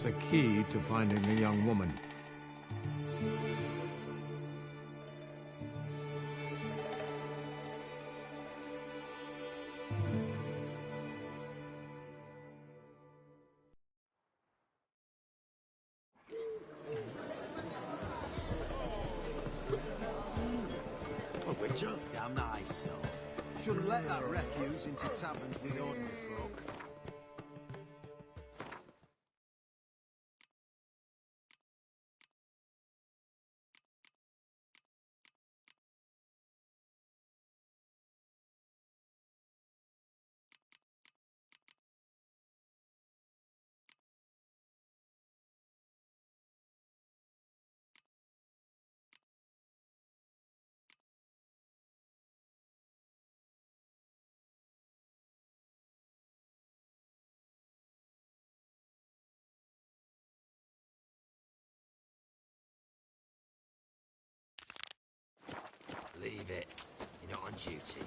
It's a key to finding the young woman. Damn nice, so. Shouldn't let that refuse into taverns with ordinary folk. Leave it. You're not on duty.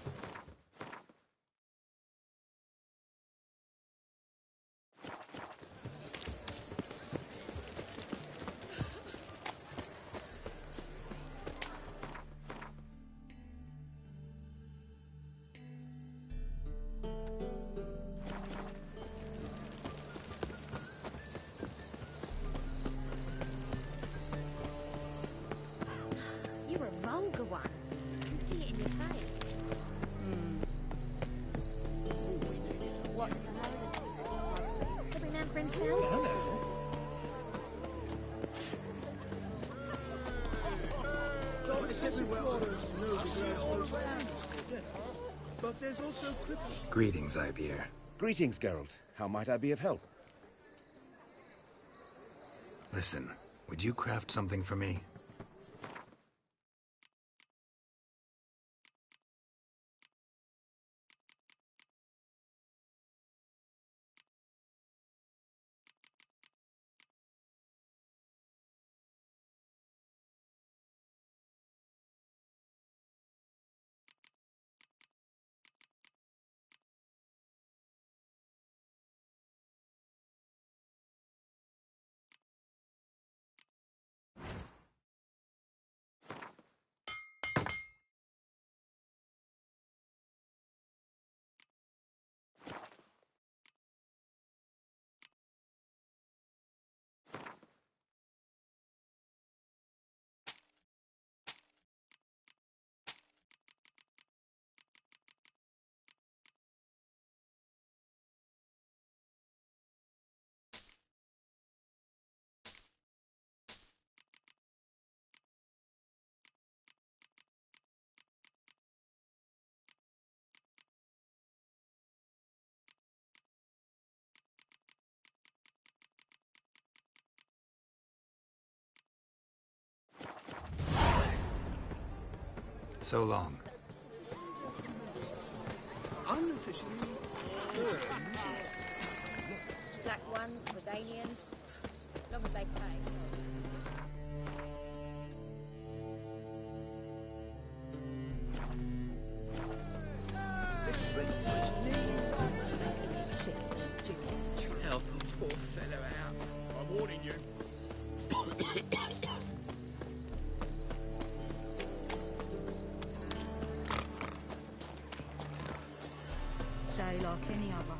You're a vulgar one. I can see it in your face. What's the hurry? Every man for himself. But there's also Greetings, Ibeer. Greetings, Geralt. How might I be of help? Listen, would you craft something for me? So long. unofficially. Black ones, Redanians, as long as they pay. It's breakfast nearly right. Shit, stupid. Try to help a poor fellow out. I'm warning you. Day like any other.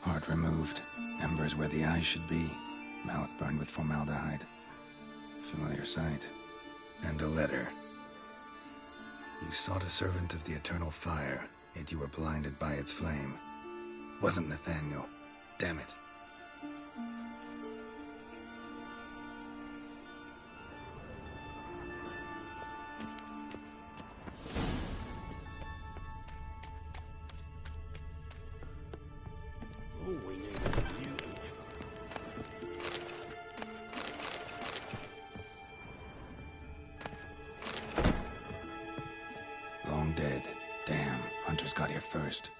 Heart removed, embers where the eyes should be, mouth burned with formaldehyde. Familiar sight. And a letter. You sought a servant of the eternal fire, yet you were blinded by its flame. Wasn't Nathaniel. Damn it. All we need is a mutant. Long dead. Damn, Hunters got here first.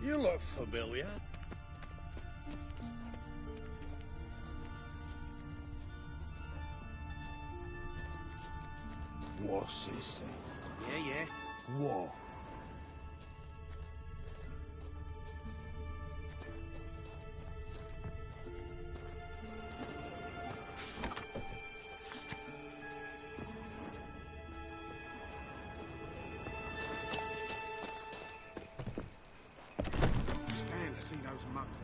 You look familiar. What's this thing? Yeah. What? Stand to see those mugs.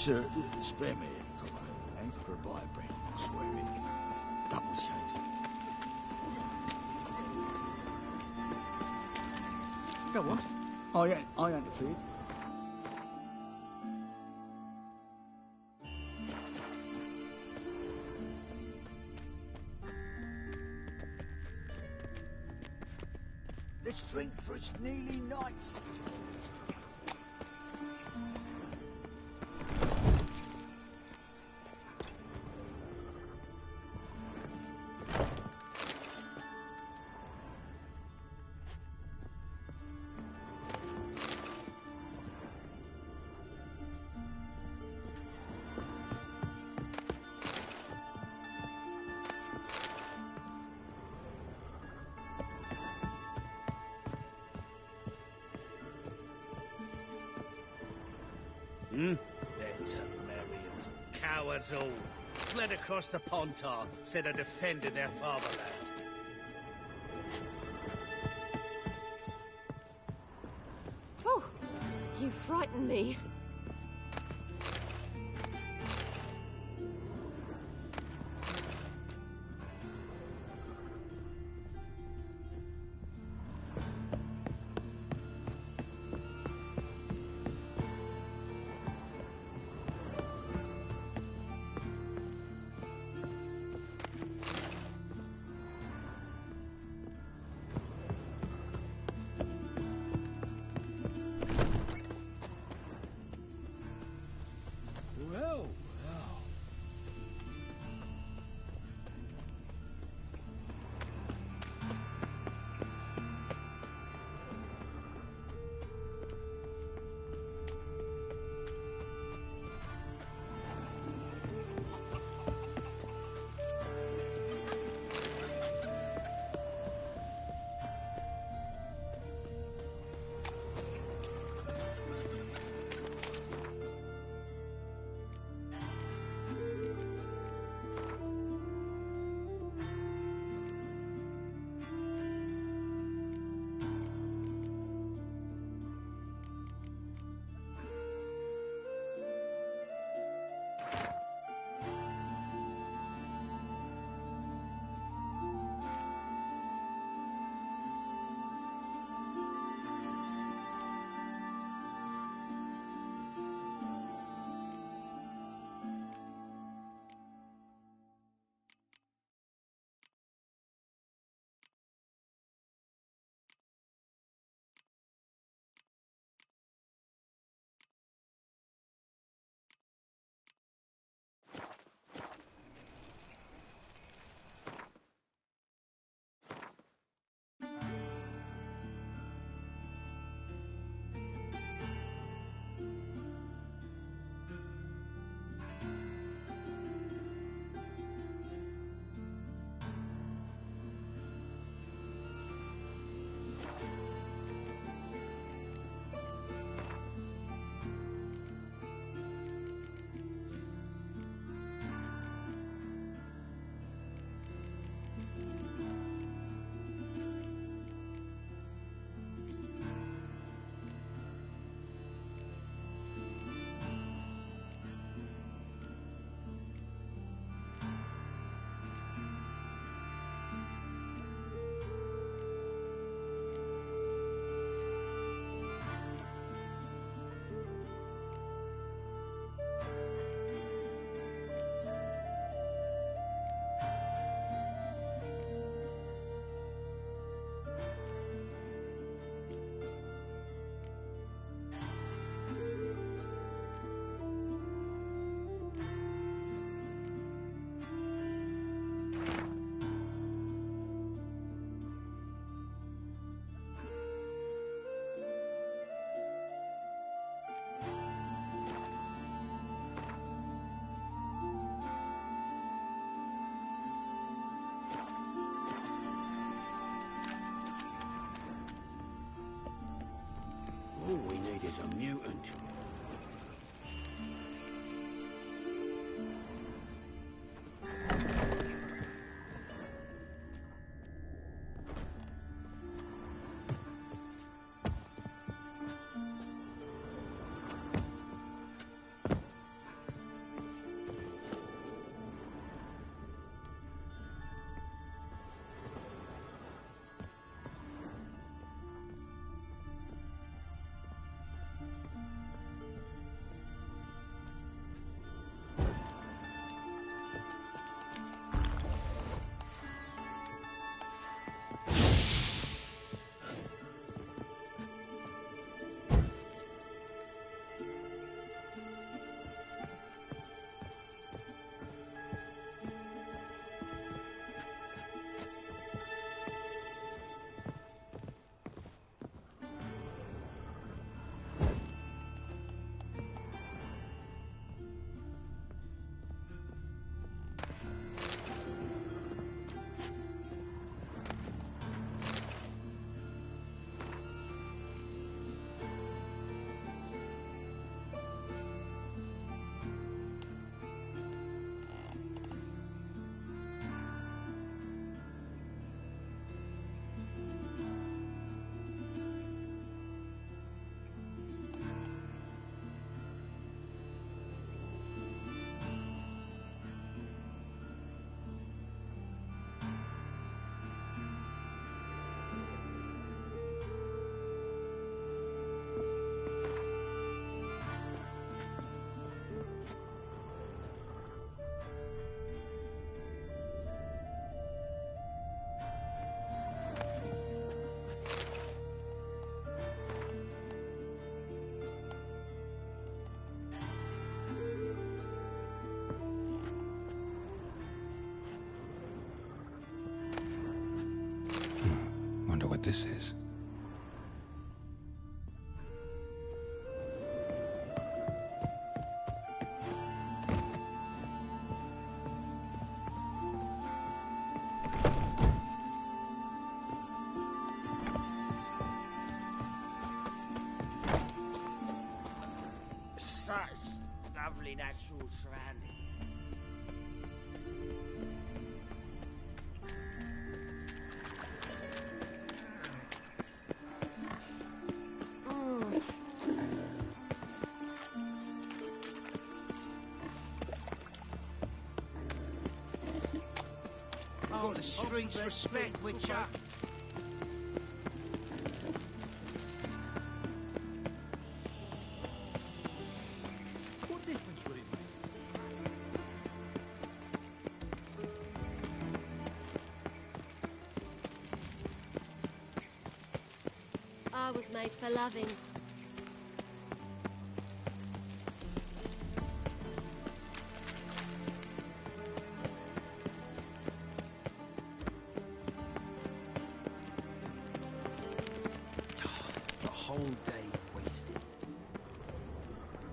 Sir, spare me a copper. Ain't for a buy bread, I swear it. Double chase. Go on. I ain't afraid. Let's drink for it's nearly night. Them Temerians, cowards all, fled across the Pontar, said they defended their fatherland. Oh, you frightened me. Well, All we need is a mutant. what this is. Such lovely natural surroundings. Oh, the streets respect Witcher. What difference would it make? I was made for loving. The whole day wasted.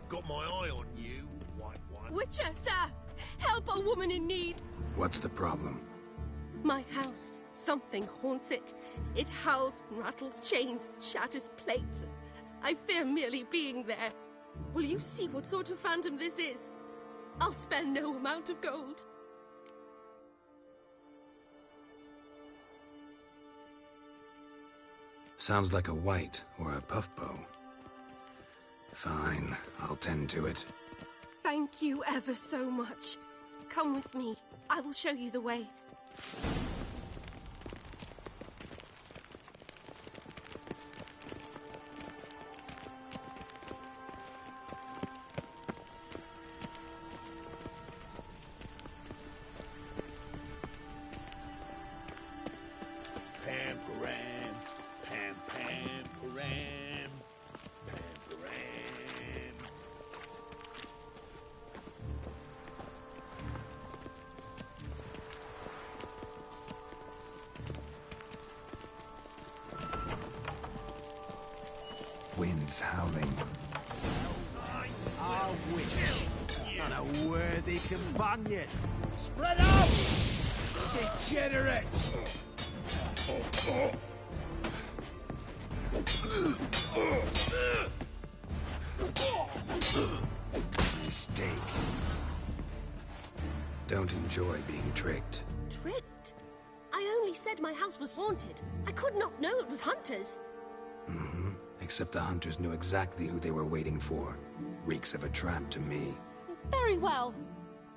Got my eye on you, white one. Witcher, sir! Help a woman in need! What's the problem? My house. Something haunts it. It howls and rattles chains, shatters plates. I fear merely being there. Will you see what sort of phantom this is? I'll spare no amount of gold. Sounds like a white or a puffbow. Fine, I'll tend to it. Thank you ever so much. Come with me. I will show you the way. Pam, param, pam, pam, param, pam, param. Wind's howling. Our witch. And a worthy companion. Spread out! Degenerates! Mistake. Don't enjoy being tricked. Tricked? I only said my house was haunted. I could not know it was hunters. Except the hunters knew exactly who they were waiting for. Reeks of a trap to me. Very well.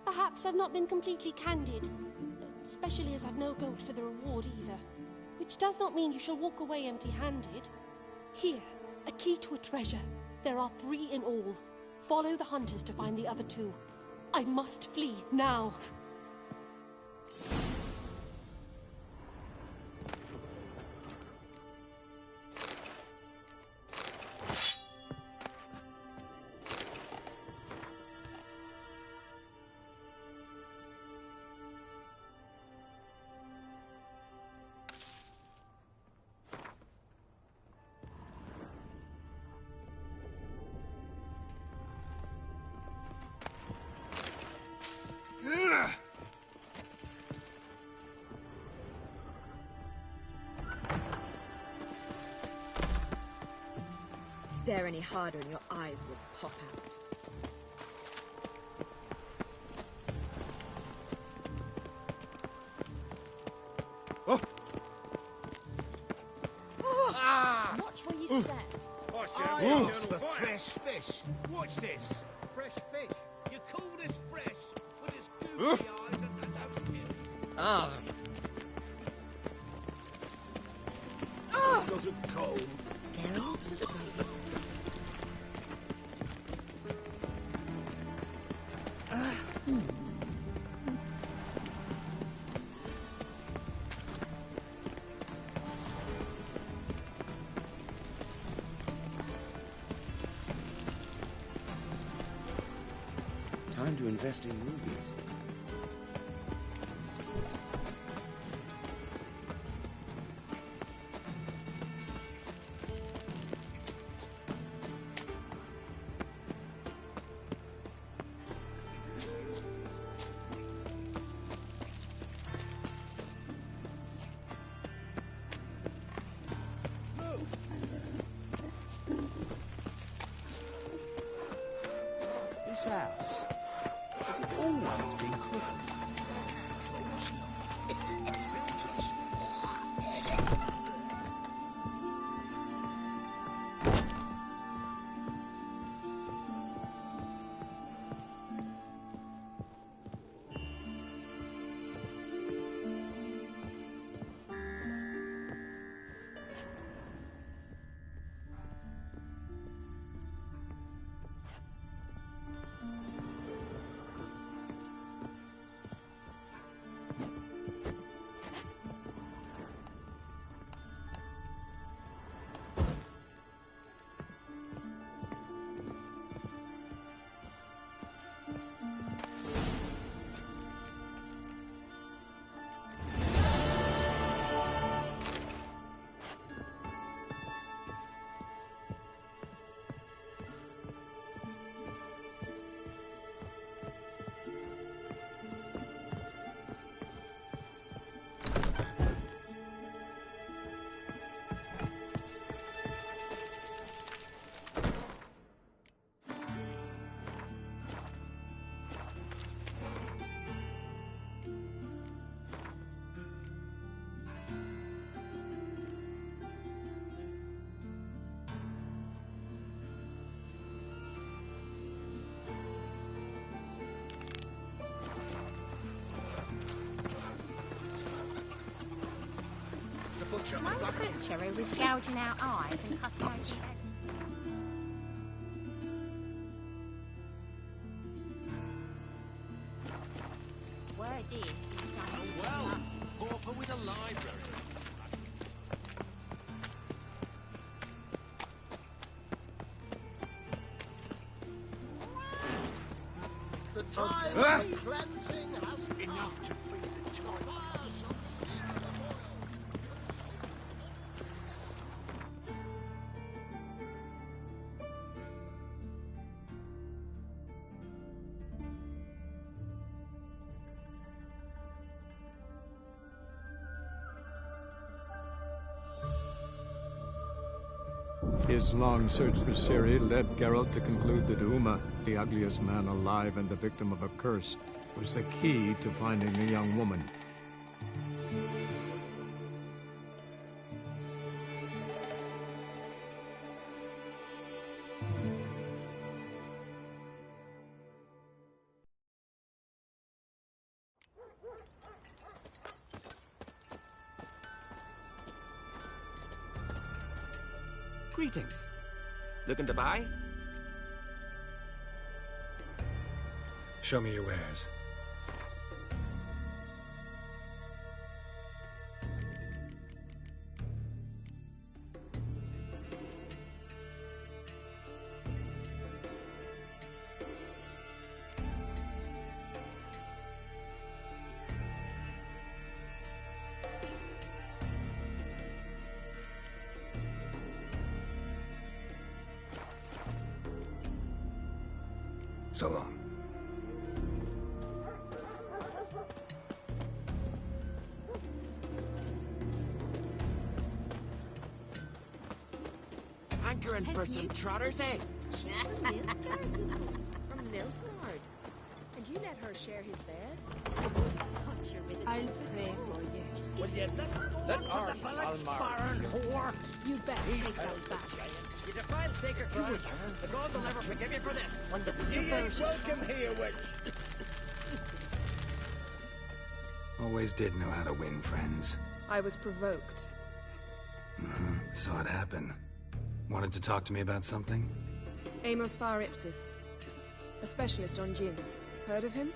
Perhaps I've not been completely candid. Especially as I've no gold for the reward either. Which does not mean you shall walk away empty-handed. Here, a key to a treasure. There are 3 in all. Follow the hunters to find the other 2. I must flee now. Stare any harder and your eyes will pop out. Watch where you step. It's the fresh fish. Watch this. Fresh fish. You call this fresh with its googly eyes and those kidneys. Got a cold. Time to invest in rubies. this house? Has it always been crooked? Of course not. Built us. No butcher who was gouging out eyes and cutting open heads. Word is, he's done all Well, pauper with a library. The time of cleansing has come. Enough to free the toys. Fire shall seek the boils. His long search for Ciri led Geralt to conclude that Uma, the ugliest man alive and the victim of a curse, was the key to finding the young woman. Greetings. Looking to buy? Show me your wares. So long. Hankering for some trotters, eh? From Nilfgaard. And you let her share his bed? Torture with a I'll pray for you. Will you let our baron whore? You'd best take that back. You defile sacred ground. The gods will never forgive you for this. You ain't welcome here, witch. Always did know how to win friends. I was provoked. Saw it happen. Wanted to talk to me about something? Amos Far Ipsis. A specialist on djinns. Heard of him?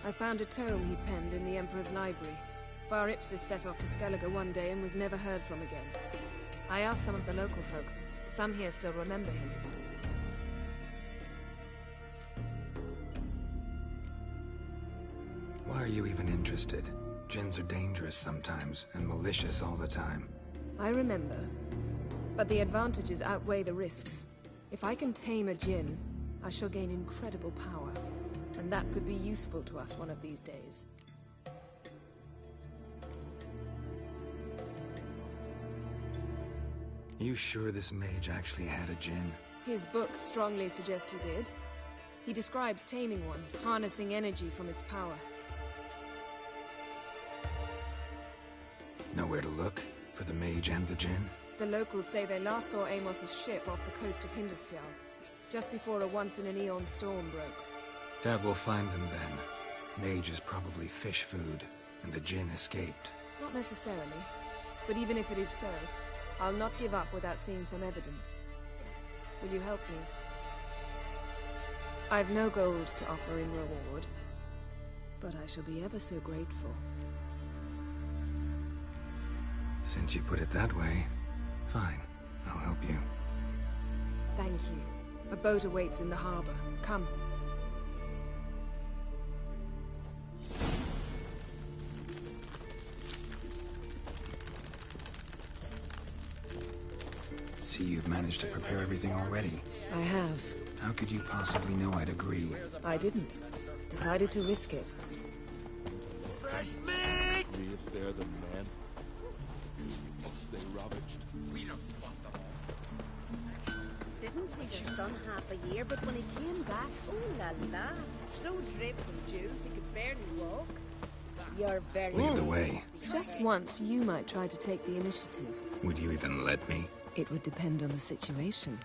I found a tome he'd penned in the Emperor's library. Far Ipsis set off to Skellige one day and was never heard from again. I asked some of the local folk. Some here still remember him. Why are you even interested? Djinns are dangerous sometimes, and malicious all the time. I remember. But the advantages outweigh the risks. If I can tame a djinn, I shall gain incredible power. And that could be useful to us one of these days. You sure this mage actually had a djinn? His books strongly suggest he did. He describes taming one, harnessing energy from its power. Nowhere to look for the mage and the djinn? The locals say they last saw Amos's ship off the coast of Hindusfjall, just before a once-in-an-eon storm broke. Doubt we'll find them then. Mage is probably fish food, and the djinn escaped. Not necessarily. But even if it is so, I'll not give up without seeing some evidence. Will you help me? I've no gold to offer in reward, but I shall be ever so grateful. Since you put it that way, fine. I'll help you. Thank you. A boat awaits in the harbor. Come. See, you've managed to prepare everything already. I have. How could you possibly know I'd agree? I didn't. Decided to risk it. Fresh meat! If they're the men, you must stay ravaged. We don't want them. Didn't see their son half a year, but when he came back, oh la la, so draped in jewels he could barely walk. You're very... Lead the way. Just once, you might try to take the initiative. Would you even let me? It would depend on the situation.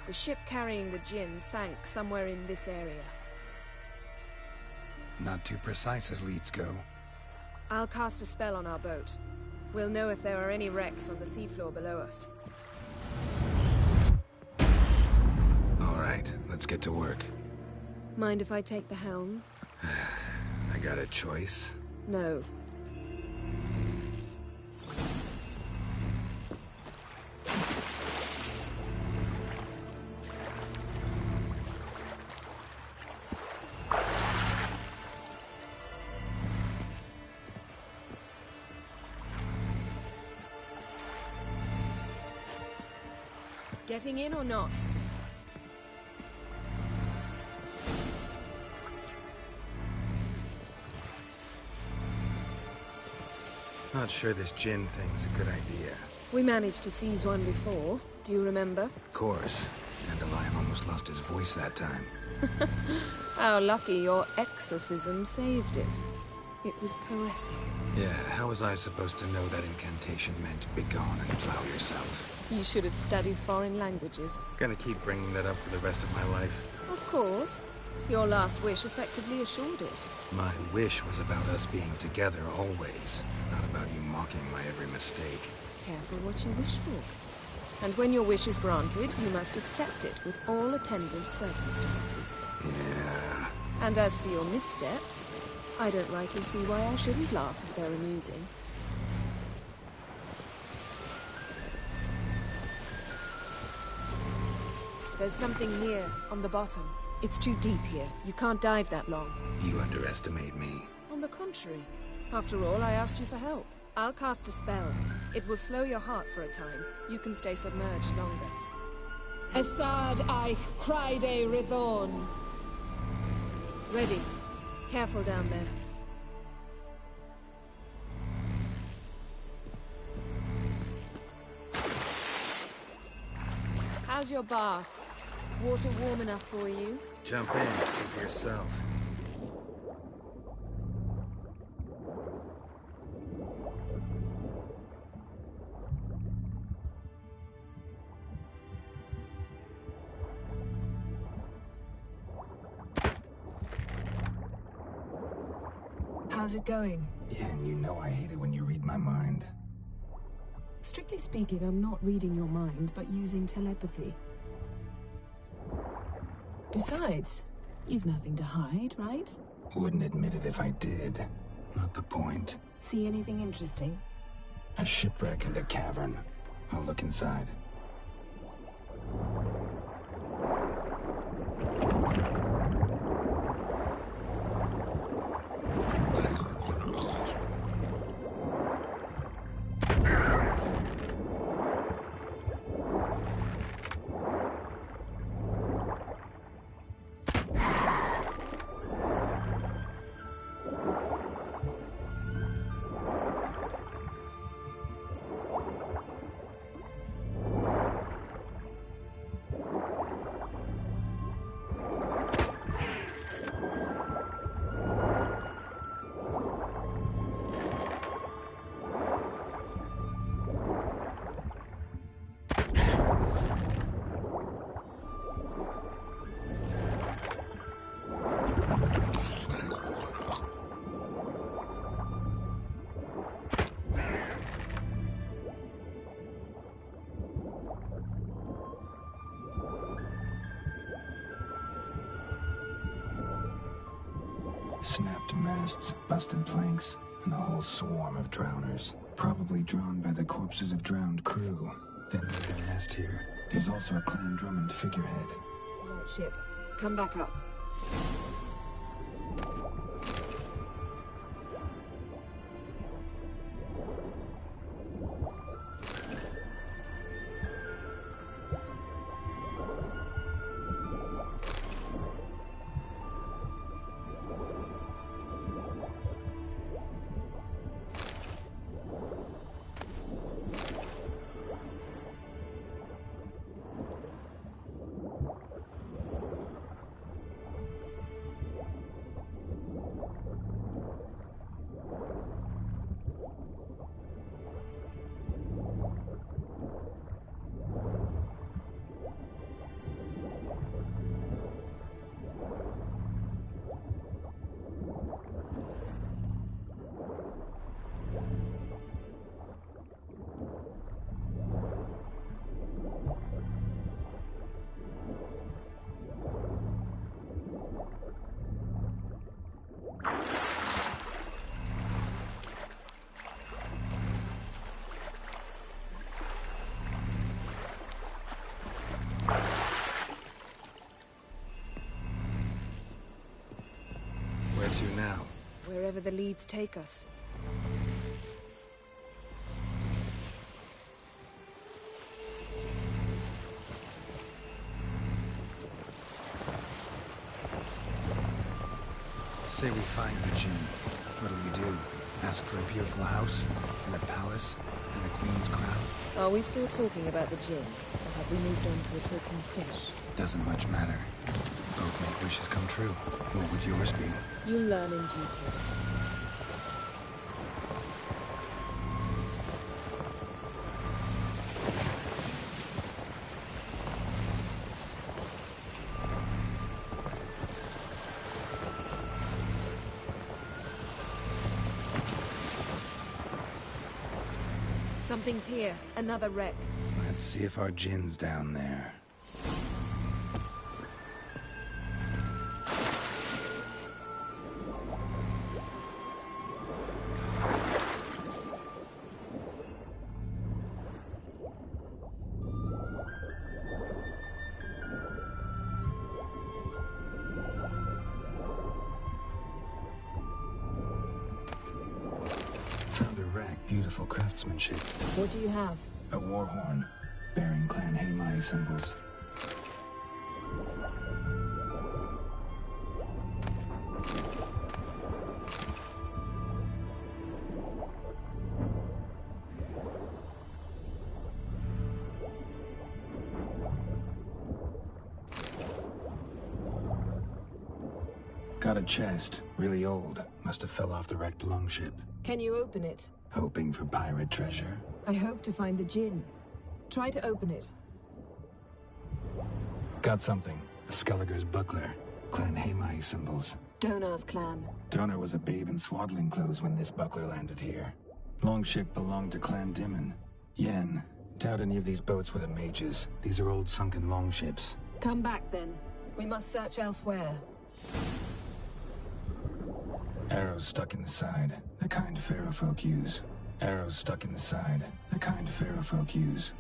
The ship carrying the djinn sank somewhere in this area. Not too precise as leads go. I'll cast a spell on our boat. We'll know if there are any wrecks on the seafloor below us. All right, let's get to work. Mind if I take the helm? I got a choice. No. Getting in or not? Not sure this djinn thing's a good idea. We managed to seize one before. Do you remember? Of course. Dandelion almost lost his voice that time. How lucky your exorcism saved it. It was poetic. Yeah, how was I supposed to know that incantation meant begone and plow yourself? You should have studied foreign languages. Gonna keep bringing that up for the rest of my life. Of course. Your last wish effectively assured it. My wish was about us being together always, not about you mocking my every mistake. Careful what you wish for. And when your wish is granted, you must accept it with all attendant circumstances. Yeah. And as for your missteps, I don't rightly see why I shouldn't laugh if they're amusing. There's something here, on the bottom. It's too deep here. You can't dive that long. You underestimate me. On the contrary. After all, I asked you for help. I'll cast a spell. It will slow your heart for a time. You can stay submerged longer. Assad I Criede Rithorn. Ready. Careful down there. How's your bath? Water warm enough for you? Jump in, see for yourself. How's it going? Yeah, and you know I hate it when you read my mind. Strictly speaking, I'm not reading your mind, but using telepathy. Besides, you've nothing to hide, right? Wouldn't admit it if I did. Not the point. See anything interesting? A shipwreck and a cavern. I'll look inside. Snapped masts, busted planks, and a whole swarm of drowners. Probably drawn by the corpses of drowned crew. Then laid their nest here. There's also a Clan Drummond figurehead. Right ship. Come back up. Where to now? Wherever the leads take us. Say we find the Jinn. What'll you do? Ask for a beautiful house? And a palace? And a queen's crown? Are we still talking about the Jinn? Or have we moved on to a talking fish? Doesn't much matter. Both make wishes come true. What would yours be? You'll learn in due course. Something's here. Another wreck. Let's see if our Jinn's down there. Found a wreck. Beautiful craftsmanship. What do you have? A war horn, bearing Clan Haimai symbols. Got a chest, really old. Must have fell off the wrecked longship. Can you open it? Hoping for pirate treasure. I hope to find the Jinn. Try to open it. Got something. A Skelliger's buckler. Clan Haimai symbols. Donar's clan. Donar was a babe in swaddling clothes when this buckler landed here. Longship belonged to Clan Dimon. Yen. Doubt any of these boats were the mages. These are old sunken longships. Come back then. We must search elsewhere. Arrows stuck in the side. The kind Pharaoh folk use. Arrows stuck in the side. The kind Pharaoh folk use.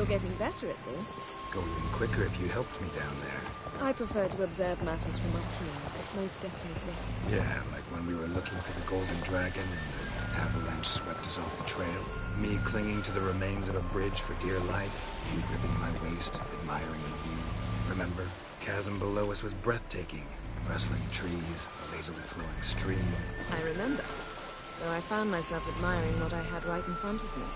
You're getting better at this. Go even quicker if you helped me down there. I prefer to observe matters from up here, but most definitely. Yeah, like when we were looking for the Golden Dragon and the avalanche swept us off the trail. Me clinging to the remains of a bridge for dear life. You gripping my waist, admiring the view. Remember? Chasm below us was breathtaking. Rustling trees, a lazily flowing stream. I remember, though I found myself admiring what I had right in front of me.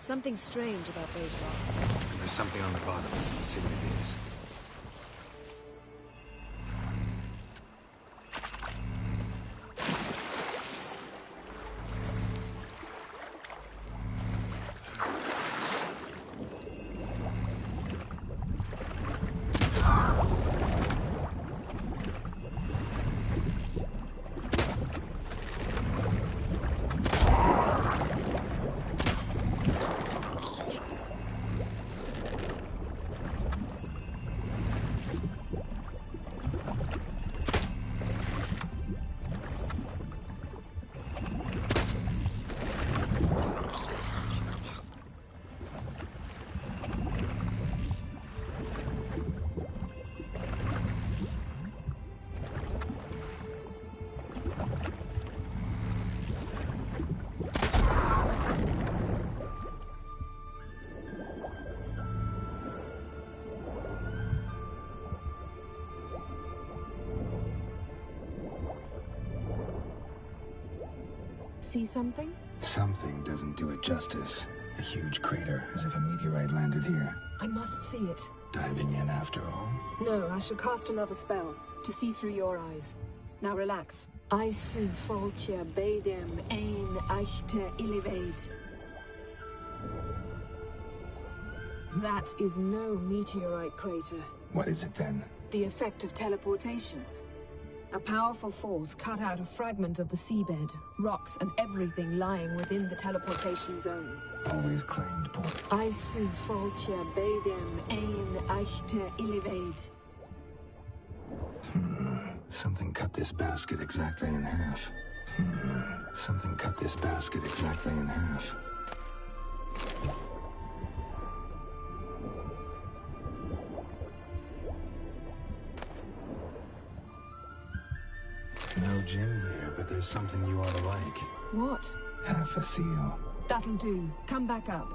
Something strange about those rocks. And there's something on the bottom. Let's see what it is. See something? Something doesn't do it justice. A huge crater, as if a meteorite landed here. I must see it. Diving in after all? No, I shall cast another spell, to see through your eyes. Now relax. Isu foltja bedem ein eichte illivaid. That is no meteorite crater. What is it then? The effect of teleportation. A powerful force cut out a fragment of the seabed, rocks and everything lying within the teleportation zone. Always claimed port. Isu foltja bedem ein eichte illivaid. Something cut this basket exactly in half. Something cut this basket exactly in half. No gym here, but there's something you ought to like. What? Half a seal. That'll do. Come back up.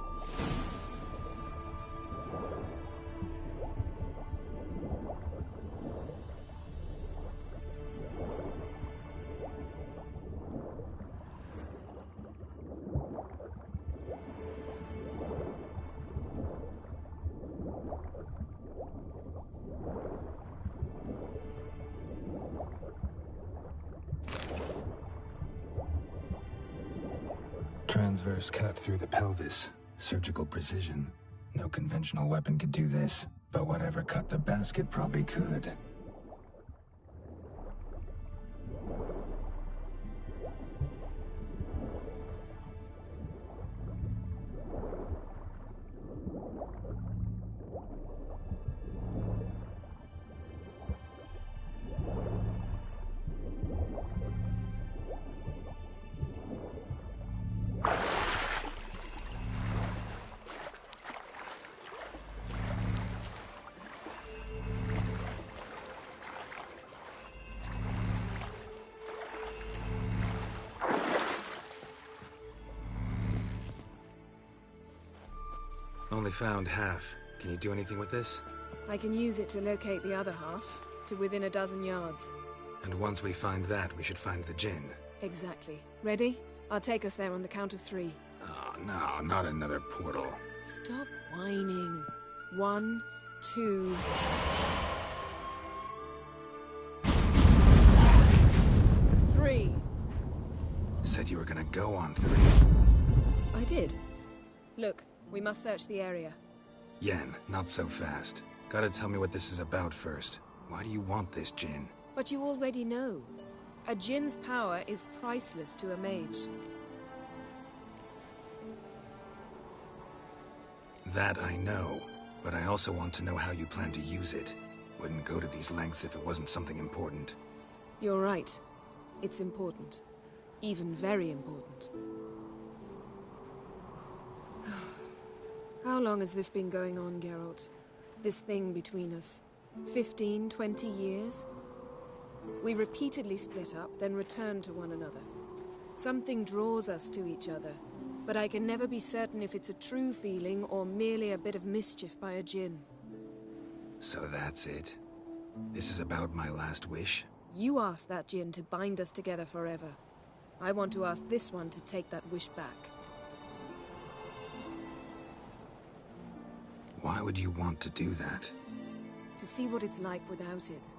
Transverse cut through the pelvis. Surgical precision. No conventional weapon could do this, but whatever cut the basket probably could. Only found half. Can you do anything with this? I can use it to locate the other half, to within a dozen yards. And once we find that, we should find the Jinn. Exactly. Ready? I'll take us there on the count of 3. Oh, no, not another portal. Stop whining. 1, 2... Three. Said you were gonna go on 3. I did. Look, we must search the area. Yen, not so fast. Gotta tell me what this is about first. Why do you want this Jinn? But you already know. A Jinn's power is priceless to a mage. That I know, but I also want to know how you plan to use it. Wouldn't go to these lengths if it wasn't something important. You're right. It's important. Even very important. How long has this been going on, Geralt? This thing between us? 15, 20 years? We repeatedly split up, then return to one another. Something draws us to each other, but I can never be certain if it's a true feeling or merely a bit of mischief by a djinn. So that's it? This is about my last wish? You asked that djinn to bind us together forever. I want to ask this one to take that wish back. Why would you want to do that? To see what it's like without it.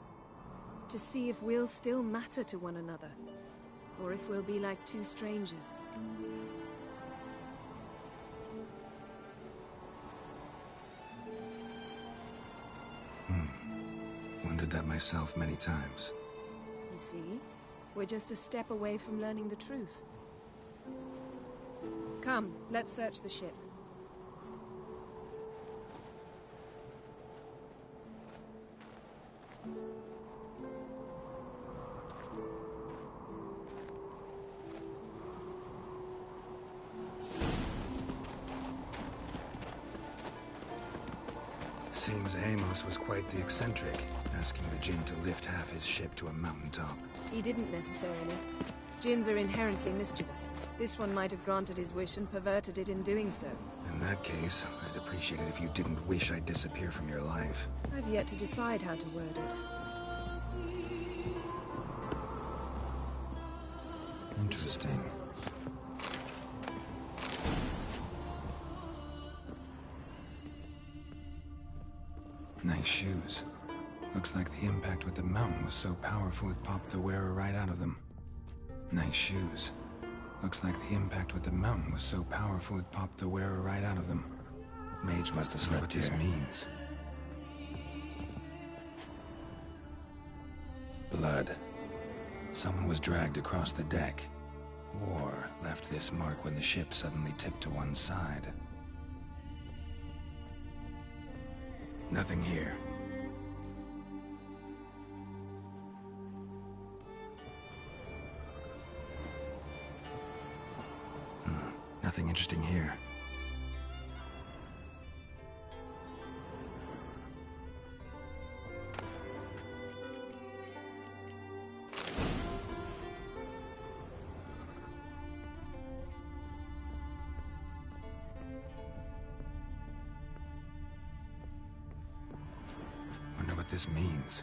To see if we'll still matter to one another. Or if we'll be like two strangers. Wondered that myself many times. You see? We're just a step away from learning the truth. Come, let's search the ship. Seems Amos was quite the eccentric, asking the djinn to lift half his ship to a mountaintop. He didn't necessarily. Djinns are inherently mischievous. This one might have granted his wish and perverted it in doing so. In that case, I'd appreciate it if you didn't wish I'd disappear from your life. I've yet to decide how to word it. Interesting. Nice shoes. Looks like the impact with the mountain was so powerful it popped the wearer right out of them. Nice shoes. Looks like the impact with the mountain was so powerful it popped the wearer right out of them. Mage must have slept here. What this means. Blood. Someone was dragged across the deck. Or left this mark when the ship suddenly tipped to one side. Nothing here. Nothing interesting here. Wonder what this means.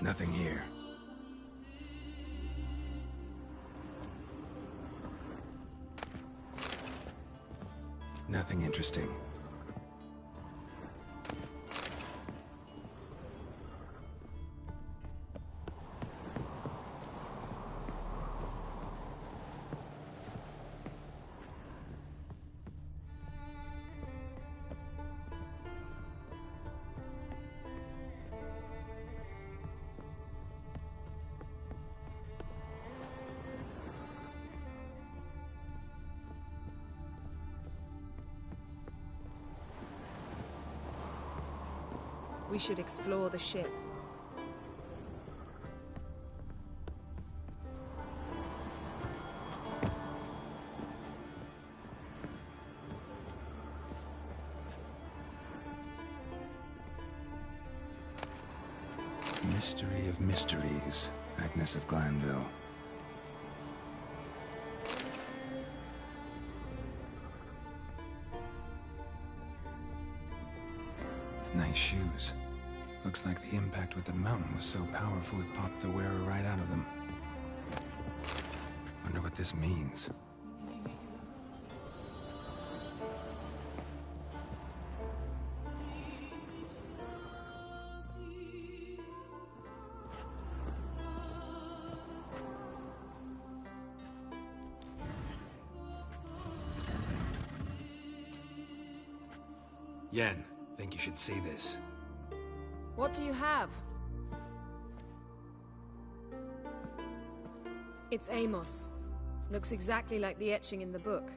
Nothing here. Nothing interesting. We should explore the ship. Mystery of mysteries, Agnes of Glanville. Nice shoes. Looks like the impact with the mountain was so powerful it popped the wearer right out of them. Wonder what this means. Yen, think you should see this. What do you have? It's Amos. Looks exactly like the etching in the book.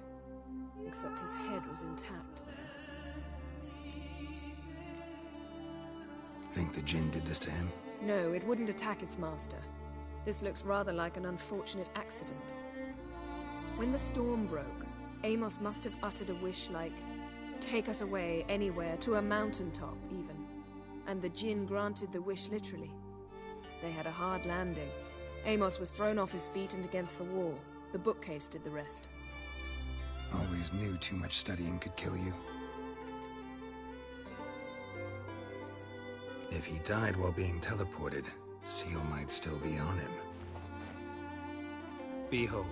Except his head was intact there. Think the Jinn did this to him? No, it wouldn't attack its master. This looks rather like an unfortunate accident. When the storm broke, Amos must have uttered a wish like, "Take us away, anywhere, to a mountaintop, even." And the Jinn granted the wish literally. They had a hard landing. Amos was thrown off his feet and against the wall. The bookcase did the rest. Always knew too much studying could kill you. If he died while being teleported, Seal might still be on him. Behold.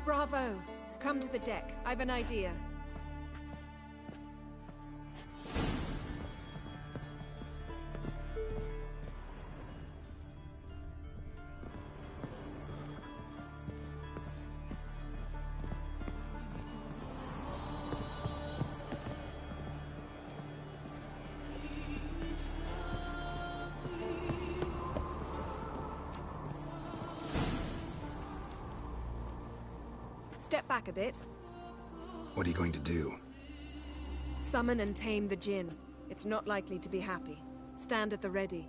Bravo! Come to the deck. I've an idea. Step back a bit. What are you going to do? Summon and tame the Jinn. It's not likely to be happy. Stand at the ready.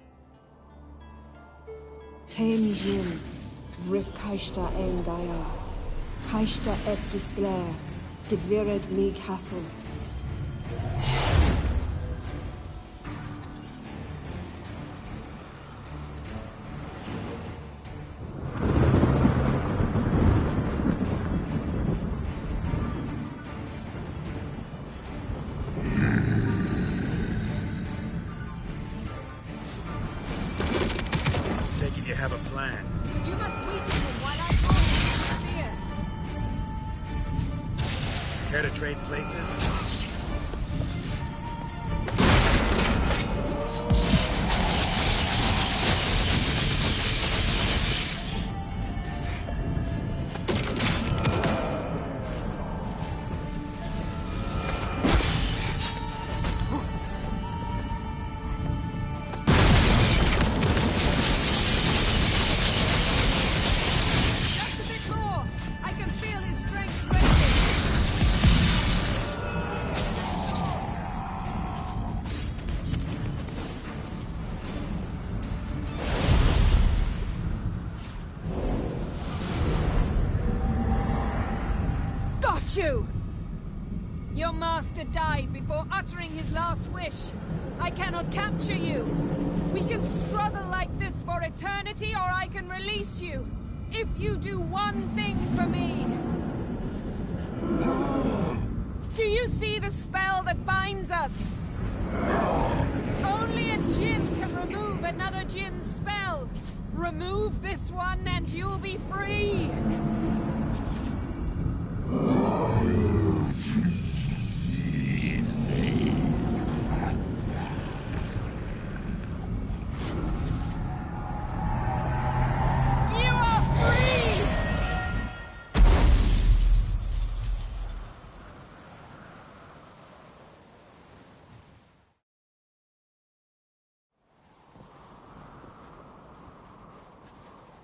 Tame Jinn, Rip Kaishta Engaya, Kaishta et Displair, Gedvired me Castle. You have a plan. You must weaken him while I draw him with spear. Care to trade places? You! Your master died before uttering his last wish. I cannot capture you. We can struggle like this for eternity, or I can release you. If you do one thing for me. Do you see the spell that binds us? Only a Jinn can remove another Jinn's spell. Remove this one and you'll be free.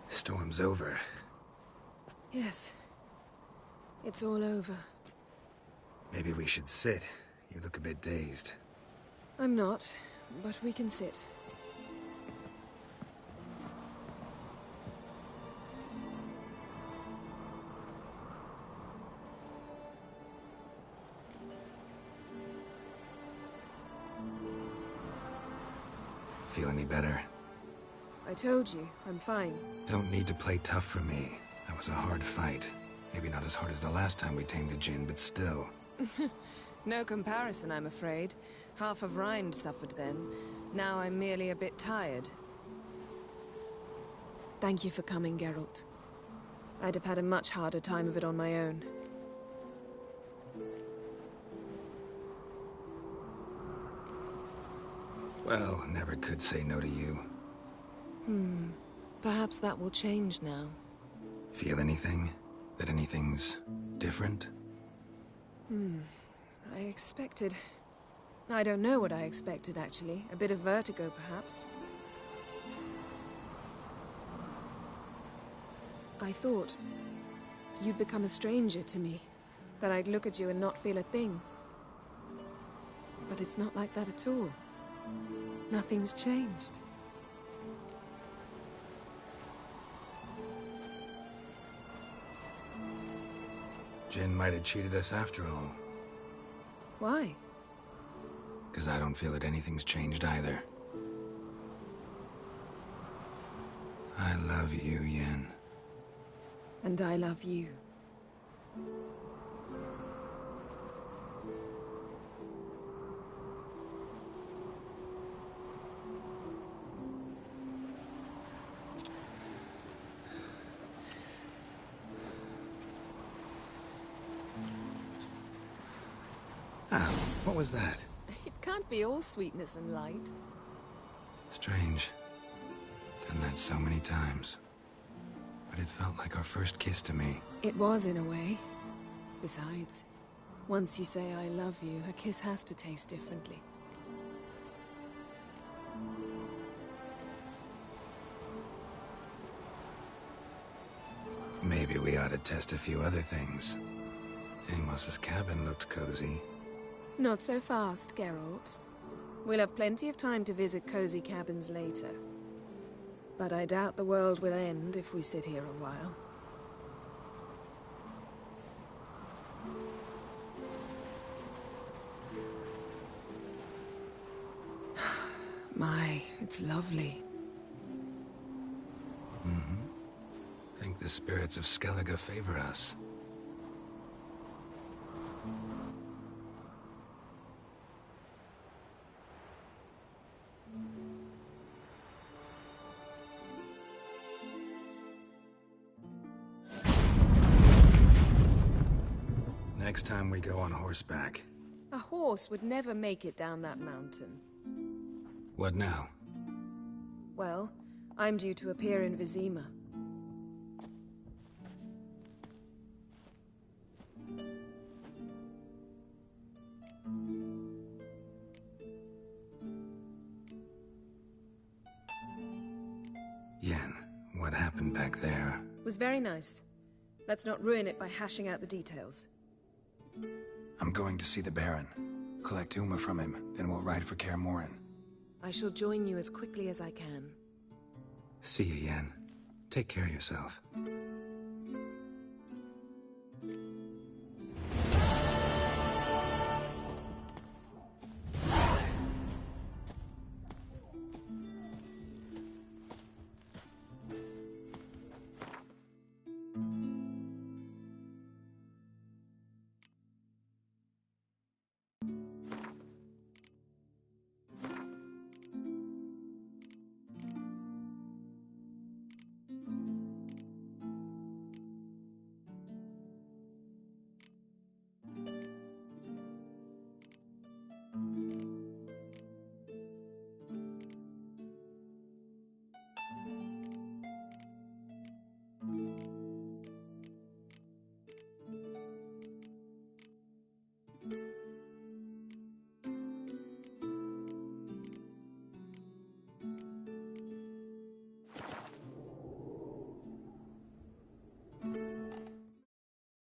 Storm's over. Yes. It's all over. Maybe we should sit. You look a bit dazed. I'm not, but we can sit. Feel any better? I told you, I'm fine. Don't need to play tough for me. That was a hard fight. Maybe not as hard as the last time we tamed a Jinn, but still. No comparison, I'm afraid. Half of Rind suffered then. Now I'm merely a bit tired. Thank you for coming, Geralt. I'd have had a much harder time of it on my own. Well, never could say no to you. Perhaps that will change now. Feel anything? That anything's different? I expected I don't know what I expected, actually. A bit of vertigo, perhaps. I thought you'd become a stranger to me. That I'd look at you and not feel a thing. But it's not like that at all. Nothing's changed. Jin might have cheated us after all. Why? Because I don't feel that anything's changed either. I love you, Yen. And I love you. What was that? It can't be all sweetness and light. Strange. Done that so many times. But it felt like our first kiss to me. It was, in a way. Besides, once you say I love you, a kiss has to taste differently. Maybe we ought to test a few other things. Amos's cabin looked cozy. Not so fast, Geralt. We'll have plenty of time to visit cozy cabins later. But I doubt the world will end if we sit here a while. My, it's lovely. Mm-hmm. Think the spirits of Skellige favor us. Next time we go on horseback. A horse would never make it down that mountain. What now? Well, I'm due to appear in Vizima. Yen, what happened back there? Was very nice. Let's not ruin it by hashing out the details. I'm going to see the Baron. Collect Uma from him, then we'll ride for Kaer Morhen. I shall join you as quickly as I can. See you, Yen. Take care of yourself.